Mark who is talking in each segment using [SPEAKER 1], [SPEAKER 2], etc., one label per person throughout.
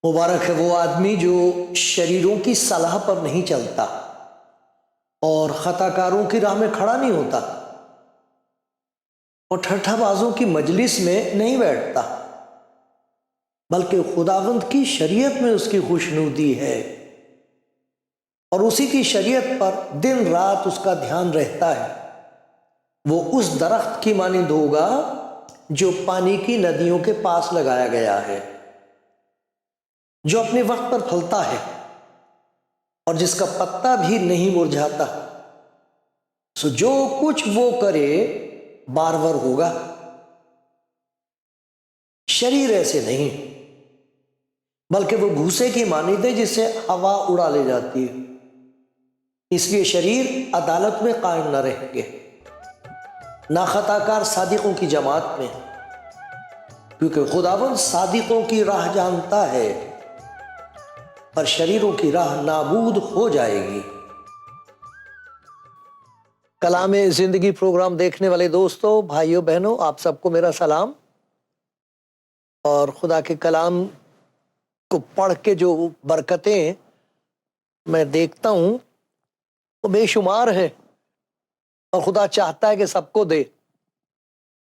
[SPEAKER 1] مبارک ہے وہ آدمی جو شریروں کی صلاح پر نہیں چلتا اور خطا کاروں کی راہ میں کھڑا نہیں ہوتا اور ٹھٹھا بازوں کی مجلس میں نہیں بیٹھتا، بلکہ خداوند کی شریعت میں اس کی خوشنودی ہے اور اسی کی شریعت پر دن رات اس کا دھیان رہتا ہے۔ وہ اس درخت کی مانند ہوگا جو پانی کی ندیوں کے پاس لگایا گیا ہے، جو اپنے وقت پر پھلتا ہے اور جس کا پتا بھی نہیں مرجھاتا۔ سو جو کچھ وہ کرے بارور ہوگا۔ شریر ایسے نہیں، بلکہ وہ بھوسے کی مانند ہے جس سے ہوا اڑا لے جاتی ہے۔ اس لیے شریر عدالت میں قائم نہ رہیں گے، نہ خطا کار صادقوں کی جماعت میں، کیونکہ خداوند صادقوں کی راہ جانتا ہے پر شریروں کی راہ نابود ہو جائے گی۔ کلام زندگی پروگرام دیکھنے والے دوستوں، بھائیوں بہنوں، آپ سب کو میرا سلام۔ اور خدا کے کلام کو پڑھ کے جو برکتیں میں دیکھتا ہوں وہ بے شمار ہے، اور خدا چاہتا ہے کہ سب کو دے۔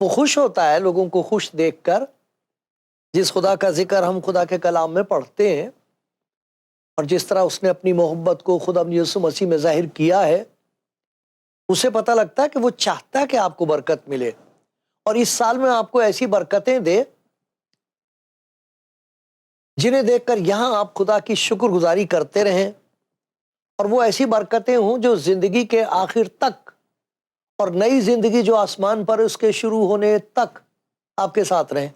[SPEAKER 1] وہ خوش ہوتا ہے لوگوں کو خوش دیکھ کر۔ جس خدا کا ذکر ہم خدا کے کلام میں پڑھتے ہیں اور جس طرح اس نے اپنی محبت کو خدا یسوع مسیح میں ظاہر کیا ہے، اسے پتہ لگتا ہے کہ وہ چاہتا ہے کہ آپ کو برکت ملے، اور اس سال میں آپ کو ایسی برکتیں دے جنہیں دیکھ کر یہاں آپ خدا کی شکر گزاری کرتے رہیں، اور وہ ایسی برکتیں ہوں جو زندگی کے آخر تک اور نئی زندگی جو آسمان پر اس کے شروع ہونے تک آپ کے ساتھ رہیں۔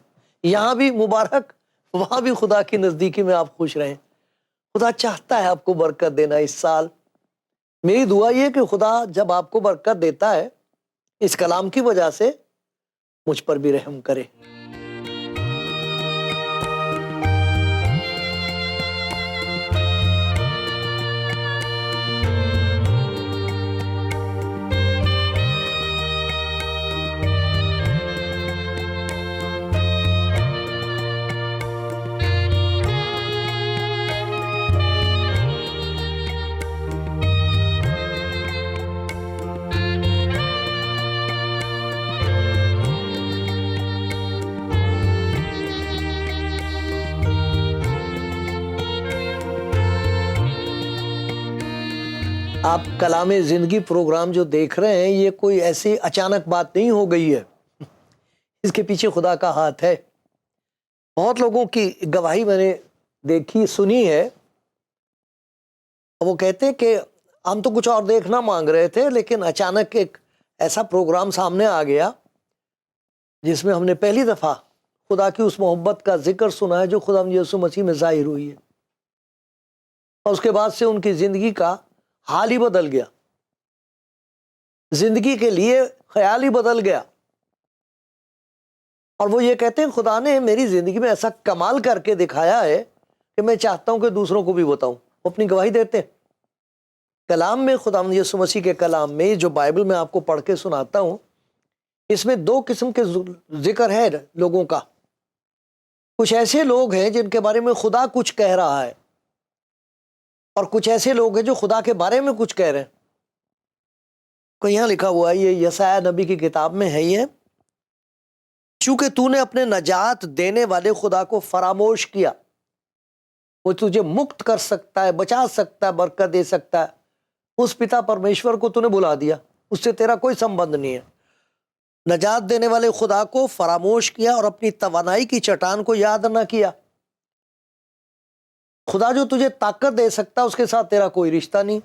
[SPEAKER 1] یہاں بھی مبارک، وہاں بھی خدا کی نزدیکی میں آپ خوش رہیں۔ خدا چاہتا ہے آپ کو برکت دینا اس سال۔ میری دعا یہ کہ خدا جب آپ کو برکت دیتا ہے اس کلام کی وجہ سے، مجھ پر بھی رحم کرے۔ آپ کلام زندگی پروگرام جو دیکھ رہے ہیں، یہ کوئی ایسی اچانک بات نہیں ہو گئی ہے، اس کے پیچھے خدا کا ہاتھ ہے۔ بہت لوگوں کی گواہی میں نے دیکھی سنی ہے، وہ کہتے ہیں کہ ہم تو کچھ اور دیکھنا مانگ رہے تھے، لیکن اچانک ایک ایسا پروگرام سامنے آ گیا جس میں ہم نے پہلی دفعہ خدا کی اس محبت کا ذکر سنا ہے جو خدا یسوع مسیح میں ظاہر ہوئی ہے، اور اس کے بعد سے ان کی زندگی کا حال ہی بدل گیا، زندگی کے لیے خیال ہی بدل گیا۔ اور وہ یہ کہتے ہیں خدا نے میری زندگی میں ایسا کمال کر کے دکھایا ہے کہ میں چاہتا ہوں کہ دوسروں کو بھی بتاؤں۔ وہ اپنی گواہی دیتے ہیں۔ کلام میں خدا یسوع مسیح کے کلام میں جو بائبل میں آپ کو پڑھ کے سناتا ہوں، اس میں دو قسم کے ذکر ہے لوگوں کا۔ کچھ ایسے لوگ ہیں جن کے بارے میں خدا کچھ کہہ رہا ہے، اور کچھ ایسے لوگ ہیں جو خدا کے بارے میں کچھ کہہ رہے ہیں۔ کوئی یہاں لکھا ہوا ہے، یہ یسایہ نبی کی کتاب میں ہے، یہ چونکہ تو نے اپنے نجات دینے والے خدا کو فراموش کیا۔ وہ تجھے مکت کر سکتا ہے، بچا سکتا ہے، برکت دے سکتا ہے، اس پتا پرمیشور کو تو نے بلا دیا، اس سے تیرا کوئی سمبند نہیں ہے۔ نجات دینے والے خدا کو فراموش کیا اور اپنی توانائی کی چٹان کو یاد نہ کیا۔ خدا جو تجھے طاقت دے سکتا ہے اس کے ساتھ تیرا کوئی رشتہ نہیں۔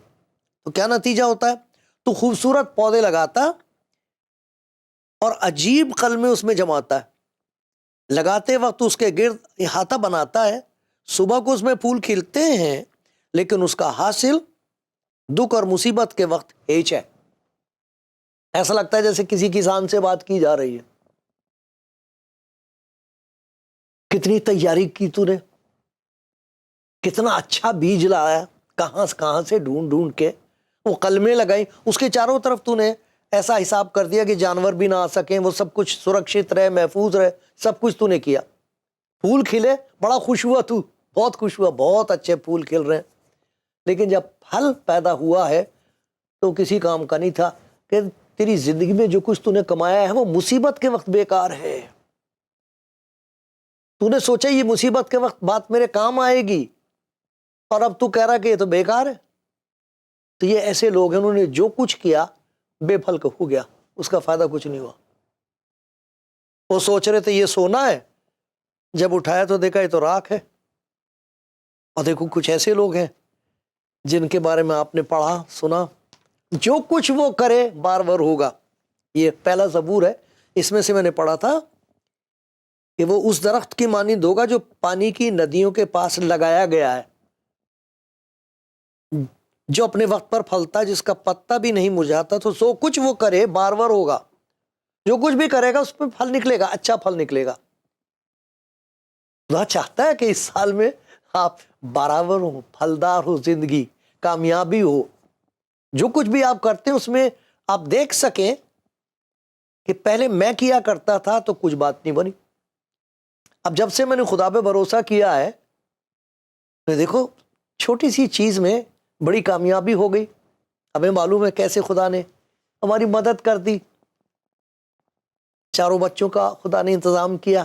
[SPEAKER 1] تو کیا نتیجہ ہوتا ہے؟ تو خوبصورت پودے لگاتا اور عجیب قلمیں اس میں جماتا ہے، لگاتے وقت اس کے گرد احاطہ بناتا ہے صبح کو اس میں پھول کھلتے ہیں لیکن اس کا حاصل دکھ اور مصیبت کے وقت ہیچ ہے. ایسا لگتا ہے جیسے کسی کسان سے بات کی جا رہی ہے. کتنی تیاری کی تو نے, کتنا اچھا بیج لایا, کہاں سے ڈھونڈ ڈھونڈ کے وہ قلمیں لگائیں, اس کے چاروں طرف تو نے ایسا حساب کر دیا کہ جانور بھی نہ آ سکیں, وہ سب کچھ سرکشت رہے, محفوظ رہے, سب کچھ تو نے کیا. پھول کھلے, بڑا خوش ہوا تو, بہت خوش ہوا, بہت اچھے پھول کھل رہے ہیں. لیکن جب پھل پیدا ہوا ہے تو کسی کام کا نہیں تھا, کہ تیری زندگی میں جو کچھ تو نے کمایا ہے وہ مصیبت کے وقت بیکار ہے. تو نے سوچا یہ مصیبت کے وقت بات میرے کام آئے گی, اور اب تو کہہ رہا کہ یہ تو بیکار ہے. تو یہ ایسے لوگ ہیں, انہوں نے جو کچھ کیا بے پھل کا ہو گیا, اس کا فائدہ کچھ نہیں ہوا. وہ سوچ رہے تھے یہ سونا ہے, جب اٹھایا تو دیکھا یہ تو راکھ ہے. اور دیکھو کچھ ایسے لوگ ہیں جن کے بارے میں آپ نے پڑھا سنا, جو کچھ وہ کرے بار بار ہوگا. یہ پہلا زبور ہے, اس میں سے میں نے پڑھا تھا کہ وہ اس درخت کی مانند ہوگا جو پانی کی ندیوں کے پاس لگایا گیا ہے, جو اپنے وقت پر پھلتا, جس کا پتا بھی نہیں مرجھاتا. تو جو کچھ وہ کرے بار بار ہوگا, جو کچھ بھی کرے گا اس پہ پھل نکلے گا, اچھا پھل نکلے گا. خدا چاہتا ہے کہ اس سال میں آپ برابر ہو, پھلدار ہو, زندگی کامیابی ہو. جو کچھ بھی آپ کرتے ہیں اس میں آپ دیکھ سکیں کہ پہلے میں کیا کرتا تھا تو کچھ بات نہیں بنی, اب جب سے میں نے خدا پہ بھروسہ کیا ہے تو دیکھو چھوٹی سی چیز میں بڑی کامیابی ہو گئی. ہمیں معلوم ہے کیسے خدا نے ہماری مدد کر دی, چاروں بچوں کا خدا نے انتظام کیا.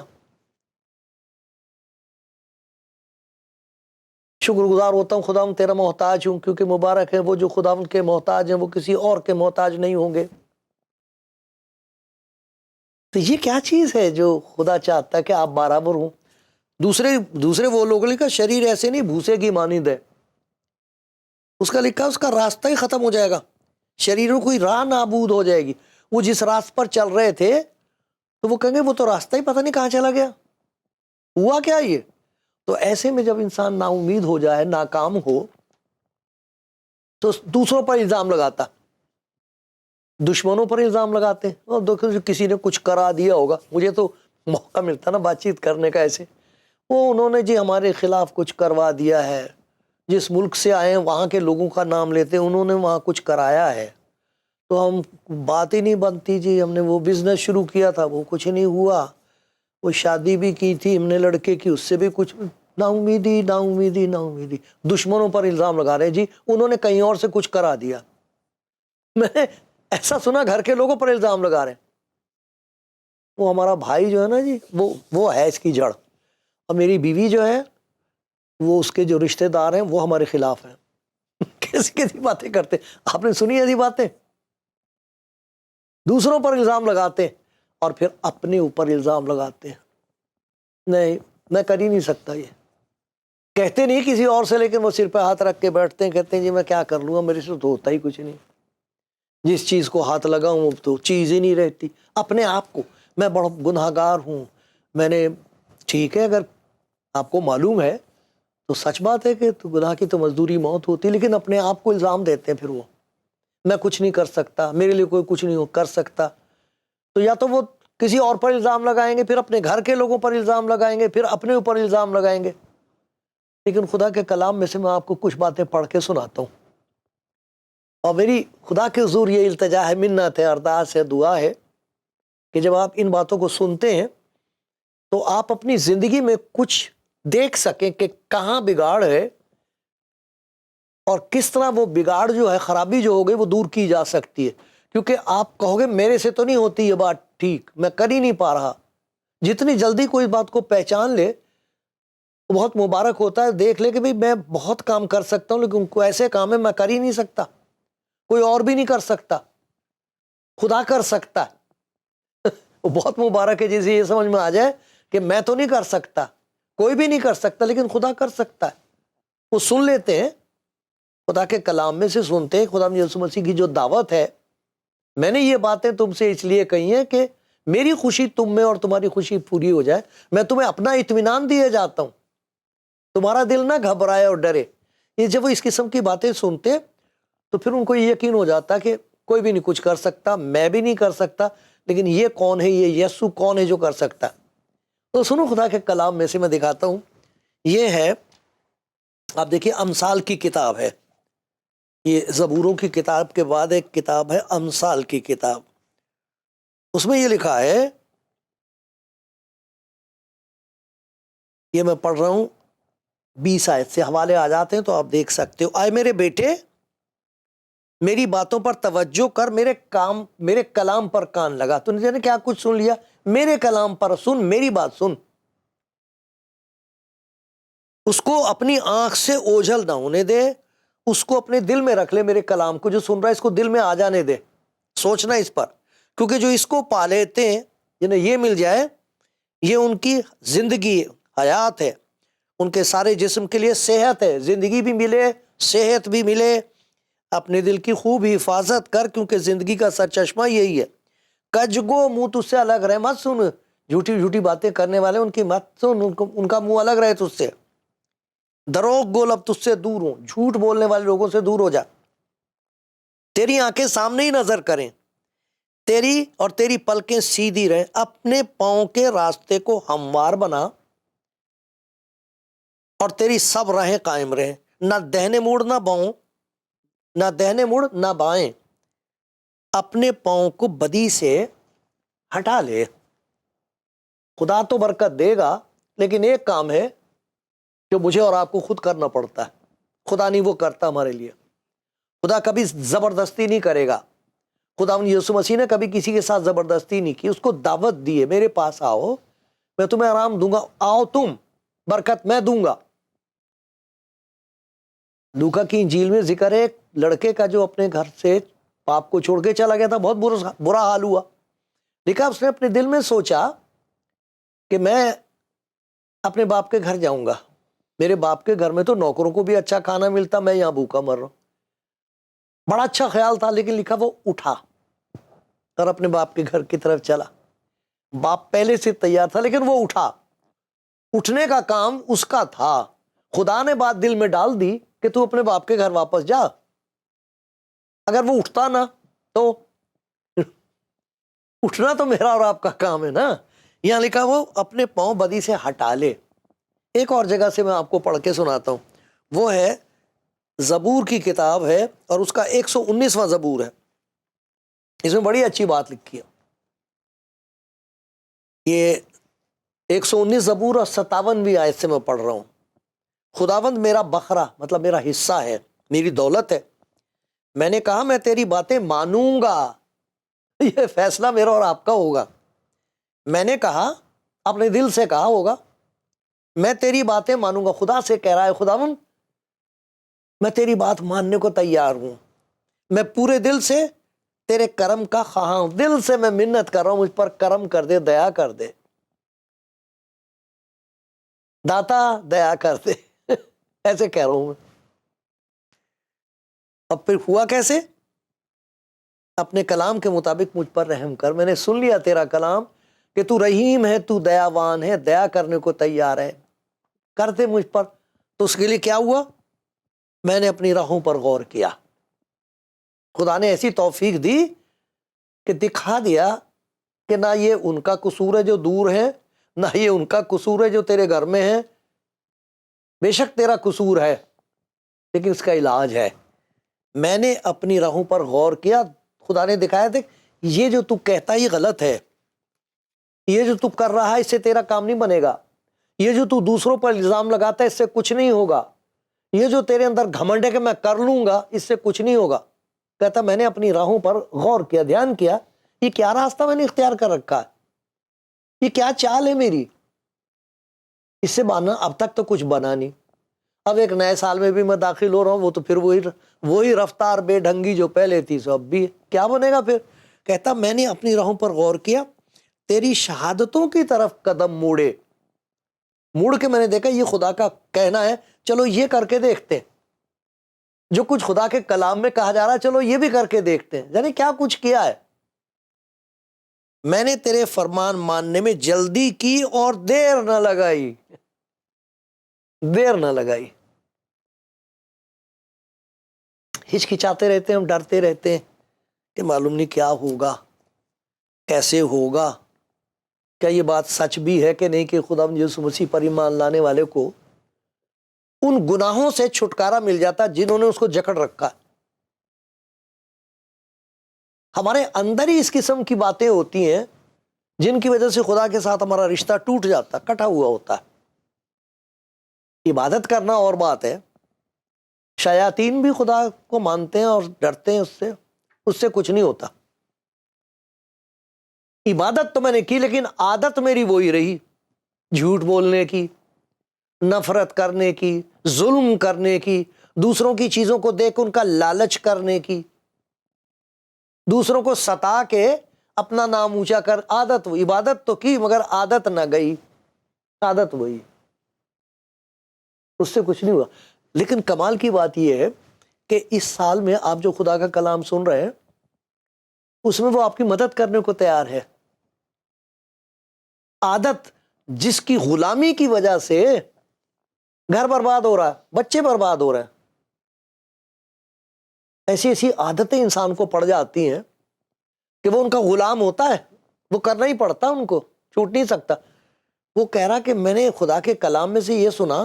[SPEAKER 1] شکر گزار ہوتا ہوں خدا تیرا محتاج ہوں, کیونکہ مبارک ہے وہ جو خدا کے محتاج ہیں, وہ کسی اور کے محتاج نہیں ہوں گے. تو یہ کیا چیز ہے جو خدا چاہتا ہے کہ آپ برابر ہوں. دوسرے وہ لوگ لکھا شریر ایسے نہیں بھوسے کی مانند ہے, اس کا لکھا اس کا راستہ ہی ختم ہو جائے گا, شریروں کوئی راہ نابود ہو جائے گی. وہ جس راست پر چل رہے تھے تو وہ کہیں گے وہ تو راستہ ہی پتہ نہیں کہاں چلا گیا, ہوا کیا یہ. تو ایسے میں جب انسان نا امید ہو جائے, ناکام ہو, تو دوسروں پر الزام لگاتا, دشمنوں پر الزام لگاتے ہیں. اور دیکھو کسی نے کچھ کرا دیا ہوگا, مجھے تو موقع ملتا نا بات چیت کرنے کا ایسے, وہ انہوں نے جی ہمارے خلاف کچھ کروا دیا ہے, جس ملک سے آئے ہیں وہاں کے لوگوں کا نام لیتے ہیں, انہوں نے وہاں کچھ کرایا ہے, تو ہم بات ہی نہیں بنتی جی. ہم نے وہ بزنس شروع کیا تھا وہ کچھ نہیں ہوا, وہ شادی بھی کی تھی ہم نے لڑکے کی, اس سے بھی کچھ, نا امیدی نا امیدی نا امیدی. دشمنوں پر الزام لگا رہے ہیں جی انہوں نے کہیں اور سے کچھ کرا دیا. میں نے ایسا سنا گھر کے لوگوں پر الزام لگا رہے ہیں, وہ ہمارا بھائی جو ہے نا جی وہ ہے اس کی جڑ, اور میری بیوی جو ہے وہ اس کے جو رشتہ دار ہیں وہ ہمارے خلاف ہیں. کیسی باتیں کرتے, آپ نے سنی ایسی باتیں. دوسروں پر الزام لگاتے ہیں اور پھر اپنے اوپر الزام لگاتے ہیں. نہیں میں کر ہی نہیں سکتا, یہ کہتے نہیں کسی اور سے, لیکن وہ سر پہ ہاتھ رکھ کے بیٹھتے ہیں, کہتے ہیں جی میں کیا کر لوں گا, میرے سے تو ہوتا ہی کچھ نہیں, جس چیز کو ہاتھ لگاؤں وہ تو چیز ہی نہیں رہتی. اپنے آپ کو میں بڑا گناہ گار ہوں, میں نے, ٹھیک ہے اگر آپ کو معلوم ہے تو سچ بات ہے کہ تو گناہ کی تو مزدوری موت ہوتی, لیکن اپنے آپ کو الزام دیتے ہیں پھر وہ, میں کچھ نہیں کر سکتا, میرے لیے کوئی کچھ نہیں کر سکتا. تو یا تو وہ کسی اور پر الزام لگائیں گے, پھر اپنے گھر کے لوگوں پر الزام لگائیں گے, پھر اپنے اوپر الزام لگائیں گے. لیکن خدا کے کلام میں سے میں آپ کو کچھ باتیں پڑھ کے سناتا ہوں, اور میری خدا کے حضور یہ التجا ہے, منت ہے, ارداس ہے, دعا ہے کہ جب آپ ان باتوں کو سنتے ہیں تو آپ اپنی زندگی میں کچھ دیکھ سکیں کہ کہاں بگاڑ ہے, اور کس طرح وہ بگاڑ جو ہے, خرابی جو ہو گئی وہ دور کی جا سکتی ہے. کیونکہ آپ کہو گے میرے سے تو نہیں ہوتی یہ بات ٹھیک, میں کر ہی نہیں پا رہا. جتنی جلدی کوئی بات کو پہچان لے وہ بہت مبارک ہوتا ہے. دیکھ لے کہ بھئی میں بہت کام کر سکتا ہوں, لیکن کوئی ایسے کام ہے میں کر ہی نہیں سکتا, کوئی اور بھی نہیں کر سکتا, خدا کر سکتا ہے. وہ بہت مبارک ہے جسے یہ سمجھ میں آ جائے کہ میں تو نہیں کر سکتا, کوئی بھی نہیں کر سکتا, لیکن خدا کر سکتا ہے. وہ سن لیتے ہیں, خدا کے کلام میں سے سنتے ہیں. خدا یسوع مسیح کی جو دعوت ہے, میں نے یہ باتیں تم سے اس لیے کہی ہیں کہ میری خوشی تم میں اور تمہاری خوشی پوری ہو جائے. میں تمہیں اپنا اطمینان دیے جاتا ہوں. تمہارا دل نہ گھبرائے اور ڈرے. یہ جب وہ اس قسم کی باتیں سنتے تو پھر ان کو یہ یقین ہو جاتا کہ کوئی بھی نہیں کچھ کر سکتا, میں بھی نہیں کر سکتا, لیکن یہ کون ہے, یہ یسوع کون ہے جو کر سکتا. تو سنو خدا کے کلام میں سے میں دکھاتا ہوں. یہ ہے, آپ دیکھیے, امثال کی کتاب ہے. یہ زبوروں کی کتاب کے بعد ایک کتاب ہے امثال کی کتاب. اس میں یہ لکھا ہے, یہ میں پڑھ رہا ہوں 20 آیت سے, حوالے آ جاتے ہیں تو آپ دیکھ سکتے ہو. آئے میرے بیٹے, میری باتوں پر توجہ کر, میرے کلام پر کان لگا. تو نے کیا کچھ سن لیا؟ میرے کلام پر سن, میری بات سن. اس کو اپنی آنکھ سے اوجھل نہ ہونے دے, اس کو اپنے دل میں رکھ لے. میرے کلام کو جو سن رہا ہے اس کو دل میں آ جانے دے, سوچنا اس پر. کیونکہ جو اس کو پا لیتے ہیں, جنہیں یہ مل جائے, یہ ان کی زندگی حیات ہے, ان کے سارے جسم کے لیے صحت ہے. زندگی بھی ملے, صحت بھی ملے. اپنے دل کی خوب حفاظت کر, کیونکہ زندگی کا سرچشمہ یہی ہے. کج گو منہ تجھ سے الگ رہے, مت سن جھوٹی باتیں کرنے والے, ان کی مت سن, ان کا منہ الگ رہے تجھ سے. دروغ گول اب تجھ سے دور ہوں, جھوٹ بولنے والے لوگوں سے دور ہو جا. تیری آنکھیں سامنے ہی نظر کریں, تیری اور تیری پلکیں سیدھی رہیں. اپنے پاؤں کے راستے کو ہموار بنا اور تیری سب راہیں قائم رہیں. نہ دہنے موڑ نہ باؤں, نہ دہنے مڑ نہ بائیں. اپنے پاؤں کو بدی سے ہٹا لے. خدا تو برکت دے گا, لیکن ایک کام ہے جو مجھے اور آپ کو خود کرنا پڑتا ہے. خدا نہیں وہ کرتا ہمارے لیے. خدا کبھی زبردستی نہیں کرے گا. خدا یسوع مسیح نے کبھی کسی کے ساتھ زبردستی نہیں کی. اس کو دعوت دی ہے, میرے پاس آؤ, میں تمہیں آرام دوں گا, آؤ تم, برکت میں دوں گا. لوکا کی انجیل میں ذکر ہے ایک لڑکے کا جو اپنے گھر سے باپ کو چھوڑ کے چلا گیا تھا. بہت برا حال ہوا. لکھا اس نے اپنے دل میں سوچا کہ میں اپنے باپ کے گھر جاؤں گا. میرے باپ کے گھر میں تو نوکروں کو بھی اچھا کھانا ملتا, میں یہاں بھوکا مر رہا ہوں. بڑا اچھا خیال تھا, لیکن لکھا وہ اٹھا اور اپنے باپ کے گھر کی طرف چلا. باپ پہلے سے تیار تھا, لیکن وہ اٹھا. اٹھنے کا کام اس کا تھا. خدا نے بات دل میں ڈال دی کہ تو اپنے باپ کے گھر واپس جا. اگر وہ اٹھتا نا تو اٹھنا تو میرا اور آپ کا کام ہے نا. یہاں لکھا وہ اپنے پاؤں بدی سے ہٹا لے. ایک اور جگہ سے میں آپ کو پڑھ کے سناتا ہوں. وہ ہے زبور کی کتاب ہے, اور اس کا 119واں زبور ہے. اس میں بڑی اچھی بات لکھی ہے. یہ 119 زبور اور 57ویں آیت سے میں پڑھ رہا ہوں. خداوند میرا بکرا, مطلب میرا حصہ ہے, میری دولت ہے. میں نے کہا میں تیری باتیں مانوں گا. یہ فیصلہ میرا اور آپ کا ہوگا. میں نے کہا, اپنے دل سے کہا ہوگا, میں تیری باتیں مانوں گا. خدا سے کہہ رہا ہے, خداوند میں تیری بات ماننے کو تیار ہوں. میں پورے دل سے تیرے کرم کا خواہاں ہوں. دل سے میں منت کر رہا ہوں, مجھ پر کرم کر دے, دیا کر دے داتا, دیا کر دے. ایسے کہہ رہا ہوں میں. اب پھر ہوا کیسے؟ اپنے کلام کے مطابق مجھ پر رحم کر. میں نے سن لیا تیرا کلام کہ تو رحیم ہے, تو دیاوان ہے, دیا کرنے کو تیار ہے. کر دے مجھ پر. تو اس کے لیے کیا ہوا؟ میں نے اپنی راہوں پر غور کیا. خدا نے ایسی توفیق دی کہ دکھا دیا کہ نہ یہ ان کا قصور ہے جو دور ہیں, نہ یہ ان کا قصور ہے جو تیرے گھر میں ہیں. بے شک تیرا قصور ہے, لیکن اس کا علاج ہے. میں نے اپنی راہوں پر غور کیا. خدا نے دکھایا تھا یہ جو تو کہتا ہے یہ غلط ہے. یہ جو تو کر رہا ہے اس سے تیرا کام نہیں بنے گا. یہ جو تو دوسروں پر الزام لگاتا ہے اس سے کچھ نہیں ہوگا. یہ جو تیرے اندر گھمنڈ ہے کہ میں کر لوں گا, اس سے کچھ نہیں ہوگا. کہتا میں نے اپنی راہوں پر غور کیا, دھیان کیا, یہ کیا راستہ میں نے اختیار کر رکھا ہے, یہ کیا چال ہے میری. اس سے بنا اب تک تو کچھ بنا نہیں. اب ایک نئے سال میں بھی میں داخل ہو رہا ہوں, وہ تو پھر وہی رفتار بے ڈھنگی جو پہلے تھی سو اب بھی. کیا بنے گا پھر؟ کہتا میں نے اپنی راہوں پر غور کیا, تیری شہادتوں کی طرف قدم موڑ کے میں نے دیکھا یہ خدا کا کہنا ہے, چلو یہ کر کے دیکھتے ہیں. جو کچھ خدا کے کلام میں کہا جا رہا ہے چلو یہ بھی کر کے دیکھتے ہیں. یعنی کیا کچھ کیا ہے. میں نے تیرے فرمان ماننے میں جلدی کی اور دیر نہ لگائی. دیر نہ لگائی. ہچکچاتے رہتے ہیں ہم, ڈرتے رہتے ہیں کہ معلوم نہیں کیا ہوگا, کیسے ہوگا, کیا یہ بات سچ بھی ہے کہ نہیں کہ خدا یسوع مسیح پر ایمان لانے والے کو ان گناہوں سے چھٹکارا مل جاتا جنہوں نے اس کو جکڑ رکھا. ہمارے اندر ہی اس قسم کی باتیں ہوتی ہیں جن کی وجہ سے خدا کے ساتھ ہمارا رشتہ ٹوٹ جاتا, کٹا ہوا ہوتا ہے. عبادت کرنا اور بات ہے, شیاطین بھی خدا کو مانتے ہیں اور ڈرتے ہیں اس سے کچھ نہیں ہوتا. عبادت تو میں نے کی لیکن عادت میری وہی رہی, جھوٹ بولنے کی, نفرت کرنے کی, ظلم کرنے کی, دوسروں کی چیزوں کو دیکھ ان کا لالچ کرنے کی, دوسروں کو ستا کے اپنا نام اونچا کر. عادت, عبادت تو کی مگر عادت نہ گئی, عادت وہی, اس سے کچھ نہیں ہوا. لیکن کمال کی بات یہ ہے کہ اس سال میں آپ جو خدا کا کلام سن رہے ہیں اس میں وہ آپ کی مدد کرنے کو تیار ہے. عادت جس کی غلامی کی وجہ سے گھر برباد ہو رہا ہے, بچے برباد ہو رہے ہیں, ایسی ایسی عادتیں انسان کو پڑ جاتی ہیں کہ وہ ان کا غلام ہوتا ہے, وہ کرنا ہی پڑتا, ان کو چھوٹ نہیں سکتا. وہ کہہ رہا کہ میں نے خدا کے کلام میں سے یہ سنا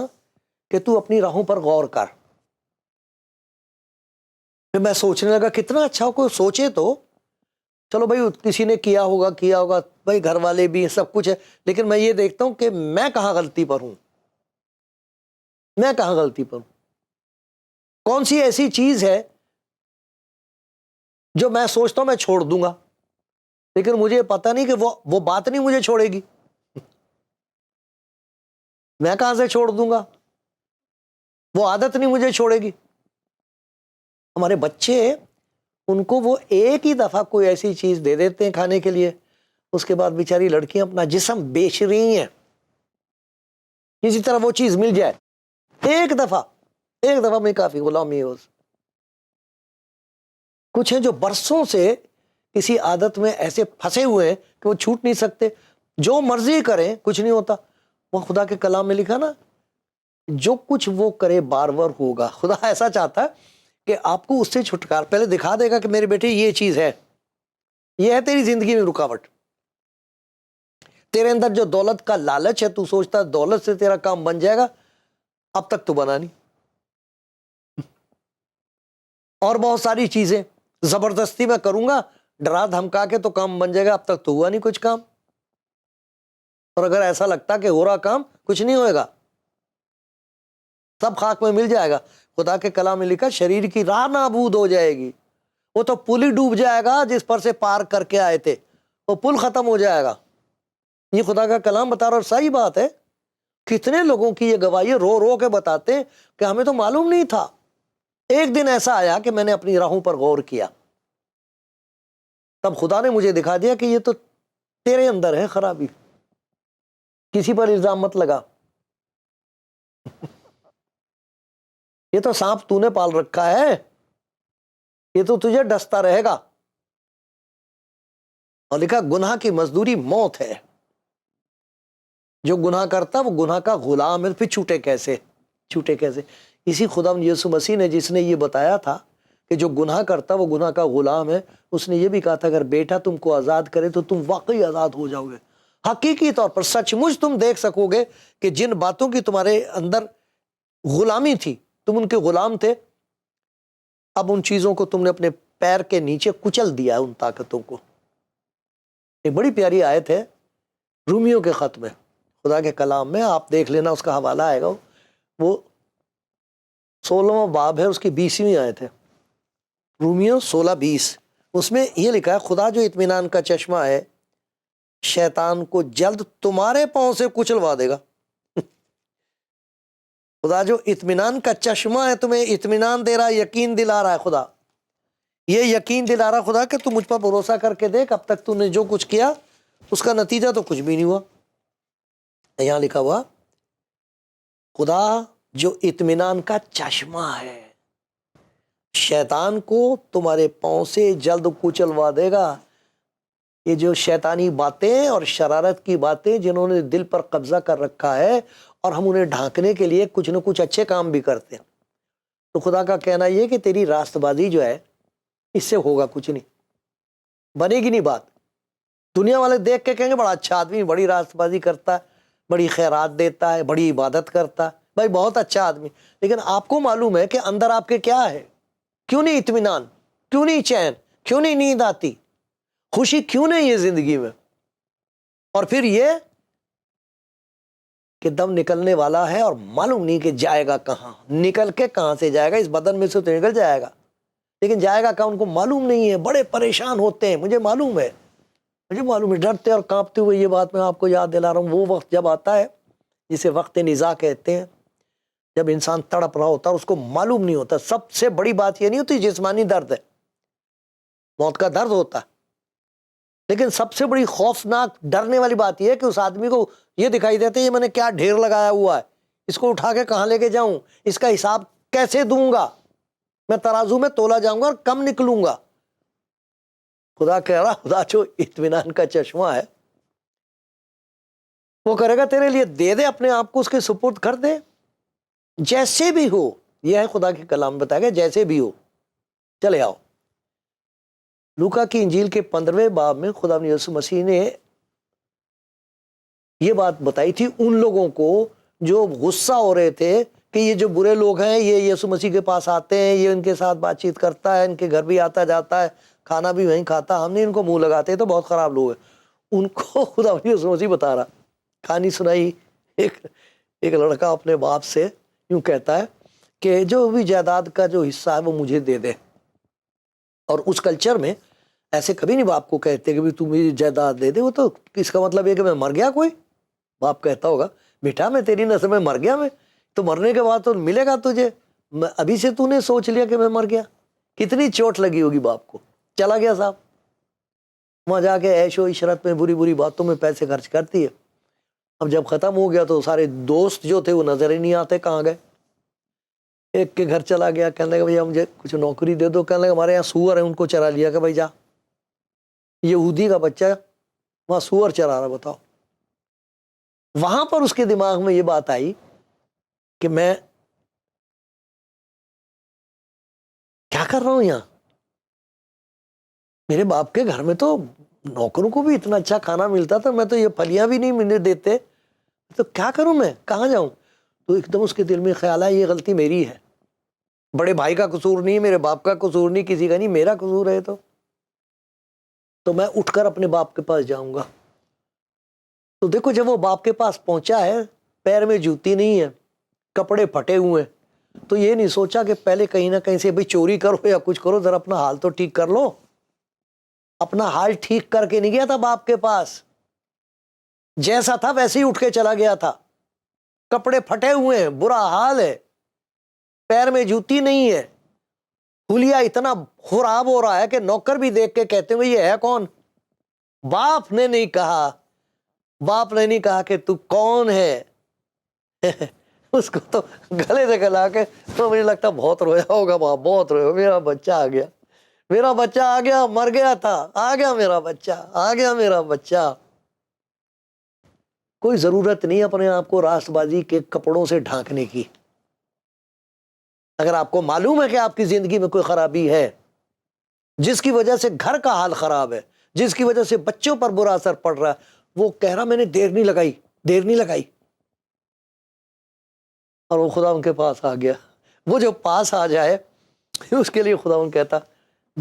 [SPEAKER 1] کہ تو اپنی راہوں پر غور کر. پھر میں سوچنے لگا کتنا اچھا ہو, کوئی سوچے تو چلو بھائی کسی نے کیا ہوگا بھائی, گھر والے بھی سب کچھ ہے, لیکن میں یہ دیکھتا ہوں کہ میں کہاں غلطی پر ہوں, میں کہاں غلطی پر ہوں, کون سی ایسی چیز ہے جو میں سوچتا ہوں میں چھوڑ دوں گا لیکن مجھے پتہ نہیں کہ وہ بات نہیں مجھے چھوڑے گی. میں کہاں سے چھوڑ دوں گا, وہ عادت نہیں مجھے چھوڑے گی. ہمارے بچے, ان کو وہ ایک ہی دفعہ کوئی ایسی چیز دے دیتے ہیں کھانے کے لیے, اس کے بعد بیچاری لڑکیاں اپنا جسم بیچ رہی ہیں کسی طرح وہ چیز مل جائے. ایک دفعہ میں کافی غلامی ہے. کچھ ہیں جو برسوں سے کسی عادت میں ایسے پھنسے ہوئے ہیں کہ وہ چھوٹ نہیں سکتے, جو مرضی کریں کچھ نہیں ہوتا. وہ خدا کے کلام میں لکھا نا, جو کچھ وہ کرے بار بار ہوگا. خدا ایسا چاہتا ہے کہ آپ کو اس سے چھٹکار پہلے دکھا دے گا کہ میرے بیٹے یہ چیز ہے, یہ ہے تیری زندگی میں رکاوٹ. تیرے اندر جو دولت کا لالچ ہے, تو سوچتا ہے دولت سے تیرا کام بن جائے گا, اب تک تو بنا نہیں. اور بہت ساری چیزیں زبردستی میں کروں گا, ڈرا دھمکا کے تو کام بن جائے گا, اب تک تو ہوا نہیں کچھ کام. اور اگر ایسا لگتا کہ ہو رہا کام, کچھ نہیں ہوئے گا, سب خاک میں مل جائے گا. خدا کے کلام میں لکھا شریر کی راہ نابود ہو جائے گی, وہ تو پل ہی ڈوب جائے گا جس پر سے پار کر کے آئے تھے, وہ پل ختم ہو جائے گا. یہ خدا کا کلام بتا رہا, اور صحیح بات ہے. کتنے لوگوں کی یہ گواہی رو رو کے بتاتے ہیں کہ ہمیں تو معلوم نہیں تھا. ایک دن ایسا آیا کہ میں نے اپنی راہوں پر غور کیا, تب خدا نے مجھے دکھا دیا کہ یہ تو تیرے اندر ہے خرابی. کسی پر الزام مت لگا, یہ تو سانپ تو نے پال رکھا ہے, یہ تو تجھے ڈستا رہے گا. اور لکھا گناہ کی مزدوری موت ہے, جو گناہ کرتا وہ گناہ کا غلام ہے. پھر چھوٹے کیسے, چھوٹے کیسے؟ اسی خدا یسوع مسیح نے جس نے یہ بتایا تھا کہ جو گناہ کرتا وہ گناہ کا غلام ہے, اس نے یہ بھی کہا تھا اگر بیٹا تم کو آزاد کرے تو تم واقعی آزاد ہو جاؤ گے. حقیقی طور پر سچ مچ تم دیکھ سکو گے کہ جن باتوں کی تمہارے اندر غلامی تھی, تم ان کے غلام تھے, اب ان چیزوں کو تم نے اپنے پیر کے نیچے کچل دیا, ان طاقتوں کو. ایک بڑی پیاری آیت ہے رومیوں کے خط میں, خدا کے کلام میں, آپ دیکھ لینا, اس کا حوالہ آئے گا, وہ 16واں باب ہے, اس کی 20ویں آیت ہے, رومیوں 16:20. اس میں یہ لکھا ہے خدا جو اطمینان کا چشمہ ہے شیطان کو جلد تمہارے پاؤں سے کچلوا دے گا. خدا جو اطمینان کا چشمہ ہے, تمہیں اطمینان دے رہا, یقین دلا رہا ہے. خدا یہ یقین دلا رہا خدا کہ تم مجھ پر بھروسہ کر کے دیکھ, اب تک تو نے جو کچھ کیا اس کا نتیجہ تو کچھ بھی نہیں ہوا. یہاں لکھا ہوا خدا جو اطمینان کا چشمہ ہے شیطان کو تمہارے پاؤں سے جلد کچلوا دے گا. یہ جو شیطانی باتیں اور شرارت کی باتیں جنہوں نے دل پر قبضہ کر رکھا ہے، اور ہم انہیں ڈھانکنے کے لیے کچھ نہ کچھ اچھے کام بھی کرتے ہیں. تو خدا کا کہنا یہ کہ تیری راست بازی جو ہے اس سے ہوگا کچھ نہیں، بنے گی نہیں بات. دنیا والے دیکھ کے کہیں گے بڑا اچھا آدمی، بڑی راست بازی کرتا ہے، بڑی خیرات دیتا ہے، بڑی عبادت کرتا ہے، بھائی بہت اچھا آدمی. لیکن آپ کو معلوم ہے کہ اندر آپ کے کیا ہے؟ کیوں نہیں اطمینان؟ کیوں نہیں چین؟ کیوں نہیں نیند آتی؟ خوشی کیوں نہیں ہے زندگی میں؟ اور پھر یہ کہ دم نکلنے والا ہے اور معلوم نہیں کہ جائے گا کہاں، نکل کے کہاں سے جائے گا. اس بدن میں سے تو نکل جائے گا لیکن جائے گا کہاں ان کو معلوم نہیں ہے. بڑے پریشان ہوتے ہیں، مجھے معلوم ہے، ڈرتے اور کانپتے ہوئے. یہ بات میں آپ کو یاد دلا رہا ہوں، وہ وقت جب آتا ہے جسے وقت نزاع کہتے ہیں، جب انسان تڑپ رہا ہوتا ہے، اس کو معلوم نہیں ہوتا. سب سے بڑی بات یہ نہیں ہوتی جسمانی درد ہے، موت کا درد ہوتا ہے، لیکن سب سے بڑی خوفناک ڈرنے والی بات یہ ہے کہ اس آدمی کو یہ دکھائی دیتا ہے یہ میں نے کیا ڈھیر لگایا ہوا ہے، اس کو اٹھا کے کہاں لے کے جاؤں، اس کا حساب کیسے دوں گا، میں ترازو میں تولا جاؤں گا اور کم نکلوں گا. خدا کہہ رہا، خدا جو اطمینان کا چشمہ ہے وہ کرے گا تیرے لیے. دے دے اپنے آپ کو اس کے سپرد کر دے، جیسے بھی ہو. یہ ہے خدا کے کلام بتایا گیا، جیسے بھی ہو. چلے آؤ لوکا کی انجیل کے 15ویں باب میں خدا یسوع مسیح نے یہ بات بتائی تھی ان لوگوں کو جو غصہ ہو رہے تھے کہ یہ جو برے لوگ ہیں یہ یسوع مسیح کے پاس آتے ہیں، یہ ان کے ساتھ بات چیت کرتا ہے، ان کے گھر بھی آتا جاتا ہے، کھانا بھی وہیں کھاتا، ہم نے ان کو منہ لگاتے ہیں تو بہت خراب لوگ ہیں. ان کو خدا یسوع مسیح بتا رہا. کہانی سنائی ایک لڑکا اپنے باپ سے یوں کہتا ہے کہ جو بھی جائیداد کا جو حصہ ہے وہ مجھے دے دے. اور اس کلچر میں ایسے کبھی نہیں باپ کو کہتے کہ تم مجھے جائیداد دے دے. وہ تو اس کا مطلب یہ کہ میں مر گیا. کوئی باپ کہتا ہوگا بیٹا میں تیری نسل میں مر گیا، میں تو مرنے کے بعد تو ملے گا تجھے، ابھی سے تو نے سوچ لیا کہ میں مر گیا. کتنی چوٹ لگی ہوگی باپ کو. چلا گیا صاحب وہاں جا کے عیش و عشرت میں بری بری باتوں میں پیسے خرچ کرتی ہے. اب جب ختم ہو گیا تو سارے دوست جو تھے وہ نظر ہی نہیں آتے، کہاں گئے. ایک کے گھر چلا گیا، کہنے لگا بھیا مجھے کچھ نوکری دے دو. کہنے لگا ہمارے یہاں سور ہیں ان کو چرا لیا. کہ بھائی جا، یہودی کا بچہ وہاں سور چرا رہا. بتاؤ. وہاں پر اس کے دماغ میں یہ بات آئی کہ میں کیا کر رہا ہوں یہاں، میرے باپ کے گھر میں تو نوکروں کو بھی اتنا اچھا کھانا ملتا تھا، میں تو یہ پھلیاں بھی نہیں مجھے دیتے، تو کیا کروں میں، کہاں جاؤں. تو ایک دم اس کے دل میں خیال آیا یہ غلطی میری ہے، بڑے بھائی کا قصور نہیں، میرے باپ کا قصور نہیں، کسی کا نہیں، میرا قصور ہے. تو میں اٹھ کر اپنے باپ کے پاس جاؤں گا. تو دیکھو جب وہ باپ کے پاس پہنچا ہے، پیر میں جوتی نہیں ہے، کپڑے پھٹے ہوئے ہیں، تو یہ نہیں سوچا کہ پہلے کہیں نہ کہیں سے بھئی چوری کرو یا کچھ کرو، ذرا اپنا حال تو ٹھیک کر لو. اپنا حال ٹھیک کر کے نہیں گیا تھا باپ کے پاس، جیسا تھا ویسے ہی اٹھ کے چلا گیا تھا. کپڑے پھٹے ہوئے ہیں، برا حال ہے، پیر میں جوتی نہیں ہے، حلیہ اتنا خراب ہو رہا ہے کہ نوکر بھی دیکھ کے کہتے ہیں یہ ہے کون. باپ نے نہیں کہا، باپ نے نہیں کہا کہ تو کون ہے. اس کو تو گلے سے گلا کے، تو مجھے لگتا بہت رویا ہوگا باپ، بہت رویا. میرا بچہ آ گیا، میرا بچہ آ گیا، مر گیا تھا، آ گیا میرا بچہ، آ گیا میرا بچہ. کوئی ضرورت نہیں اپنے آپ کو راست بازی کے کپڑوں سے ڈھانکنے کی. اگر آپ کو معلوم ہے کہ آپ کی زندگی میں کوئی خرابی ہے جس کی وجہ سے گھر کا حال خراب ہے، جس کی وجہ سے بچوں پر برا اثر پڑ رہا ہے، وہ کہہ رہا میں نے دیر نہیں لگائی، دیر نہیں لگائی. اور وہ خدا ان کے پاس آ گیا. وہ جو پاس آ جائے اس کے لیے خدا ان کہتا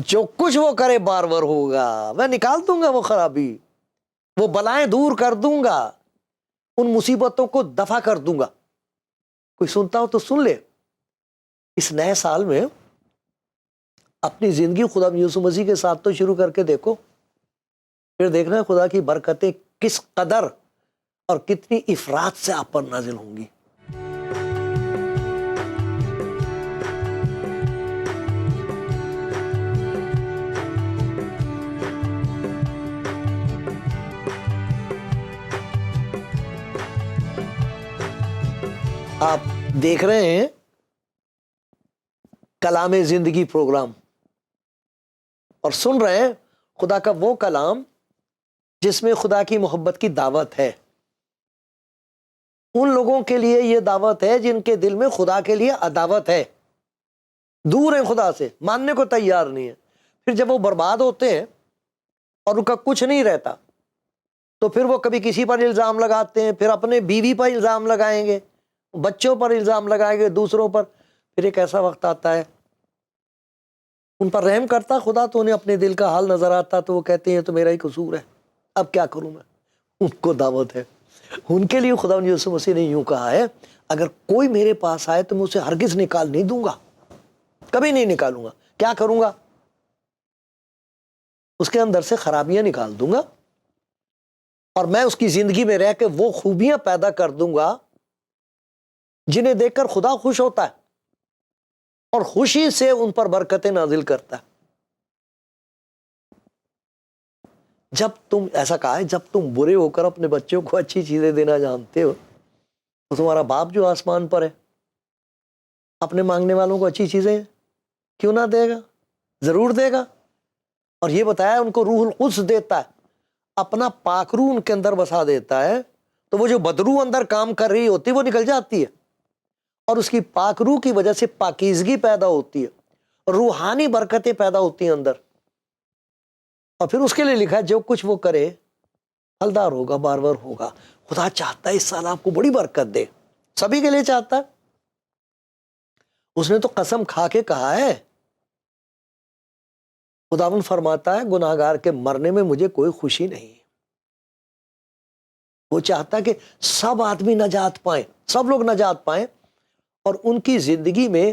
[SPEAKER 1] جو کچھ وہ کرے بار بار ہوگا، میں نکال دوں گا وہ خرابی، وہ بلائیں دور کر دوں گا، ان مصیبتوں کو دفع کر دوں گا. کوئی سنتا ہو تو سن لے. اس نئے سال میں اپنی زندگی خدا یسوع مسیح کے ساتھ تو شروع کر کے دیکھو، پھر دیکھنا خدا کی برکتیں کس قدر اور کتنی افراط سے آپ پر نازل ہوں گی. آپ دیکھ رہے ہیں کلام زندگی پروگرام اور سن رہے ہیں خدا کا وہ کلام جس میں خدا کی محبت کی دعوت ہے. ان لوگوں کے لیے یہ دعوت ہے جن کے دل میں خدا کے لیے عداوت ہے، دور ہیں خدا سے، ماننے کو تیار نہیں ہے. پھر جب وہ برباد ہوتے ہیں اور ان کا کچھ نہیں رہتا تو پھر وہ کبھی کسی پر الزام لگاتے ہیں، پھر اپنے بیوی پر الزام لگائیں گے، بچوں پر الزام لگائیں گے، دوسروں پر. پھر ایک ایسا وقت آتا ہے ان پر رحم کرتا خدا تو انہیں اپنے دل کا حال نظر آتا تو وہ کہتے ہیں تو میرا ہی قصور ہے، اب کیا کروں میں. ان کو دعوت ہے. ان کے لیے خدا یسوع مسیح نے یوں کہا ہے اگر کوئی میرے پاس آئے تو میں اسے ہرگز نکال نہیں دوں گا، کبھی نہیں نکالوں گا. کیا کروں گا؟ اس کے اندر سے خرابیاں نکال دوں گا اور میں اس کی زندگی میں رہ کے وہ خوبیاں پیدا کر دوں گا جنہیں دیکھ کر خدا خوش ہوتا ہے اور خوشی سے ان پر برکتیں نازل کرتا ہے. جب تم ایسا کہا ہے جب تم برے ہو کر اپنے بچوں کو اچھی چیزیں دینا جانتے ہو تو تمہارا باپ جو آسمان پر ہے اپنے مانگنے والوں کو اچھی چیزیں کیوں نہ دے گا؟ ضرور دے گا. اور یہ بتایا ان کو روح القدس دیتا ہے، اپنا پاک روح ان کے اندر بسا دیتا ہے تو وہ جو بدروح اندر کام کر رہی ہوتی ہے وہ نکل جاتی ہے اور اس کی پاک روح کی وجہ سے پاکیزگی پیدا ہوتی ہے، روحانی برکتیں پیدا ہوتی ہیں اندر. اور پھر اس کے لیے لکھا ہے جو کچھ وہ کرے پھلدار ہوگا، بارور ہوگا. خدا چاہتا ہے اس سال آپ کو بڑی برکت دے، سبھی کے لیے چاہتا ہے. اس نے تو قسم کھا کے کہا ہے، خداوند فرماتا ہے گناہگار کے مرنے میں مجھے کوئی خوشی نہیں. وہ چاہتا ہے کہ سب آدمی نجات پائیں، سب لوگ نجات پائیں اور ان کی زندگی میں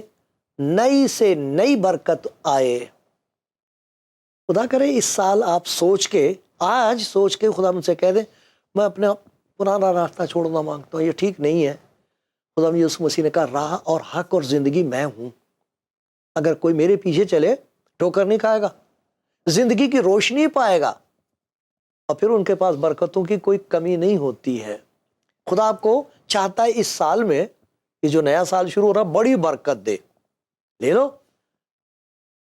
[SPEAKER 1] نئی سے نئی برکت آئے. خدا کرے اس سال آپ آج سوچ کے خدا مجھ سے کہہ دیں میں اپنا پرانا راستہ چھوڑنا مانگتا ہوں، یہ ٹھیک نہیں ہے. خدا یسوع مسیح نے کہا راہ اور حق اور زندگی میں ہوں، اگر کوئی میرے پیچھے چلے ٹھوکر نہیں کھائے گا، زندگی کی روشنی پائے گا اور پھر ان کے پاس برکتوں کی کوئی کمی نہیں ہوتی ہے. خدا آپ کو چاہتا ہے اس سال میں یہ جو نیا سال شروع ہو رہا بڑی برکت دے. لے لو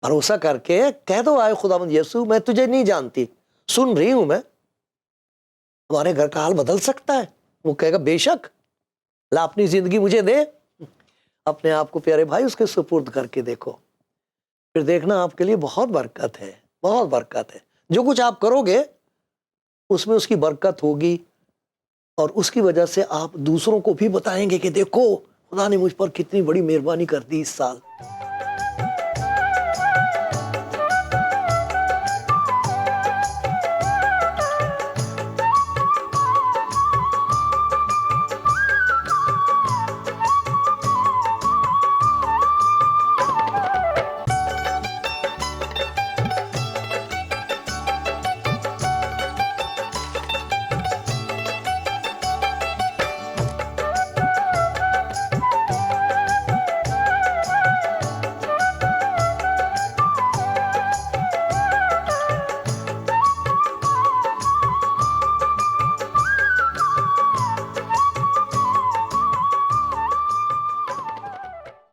[SPEAKER 1] بھروسہ کر کے کہہ دو آئے خداوند یسوع میں تجھے نہیں جانتی، سن رہی ہوں میں. ہمارے گھر کا حال بدل سکتا ہے. وہ کہے گا بے شک، لا اپنی زندگی مجھے دے. اپنے آپ کو پیارے بھائی اس کے سپرد کر کے دیکھو، پھر دیکھنا آپ کے لیے بہت برکت ہے، بہت برکت ہے. جو کچھ آپ کرو گے اس میں اس کی برکت ہوگی اور اس کی وجہ سے آپ دوسروں کو بھی بتائیں گے کہ دیکھو خدا نے مجھ پر کتنی بڑی مہربانی کر دی اس سال.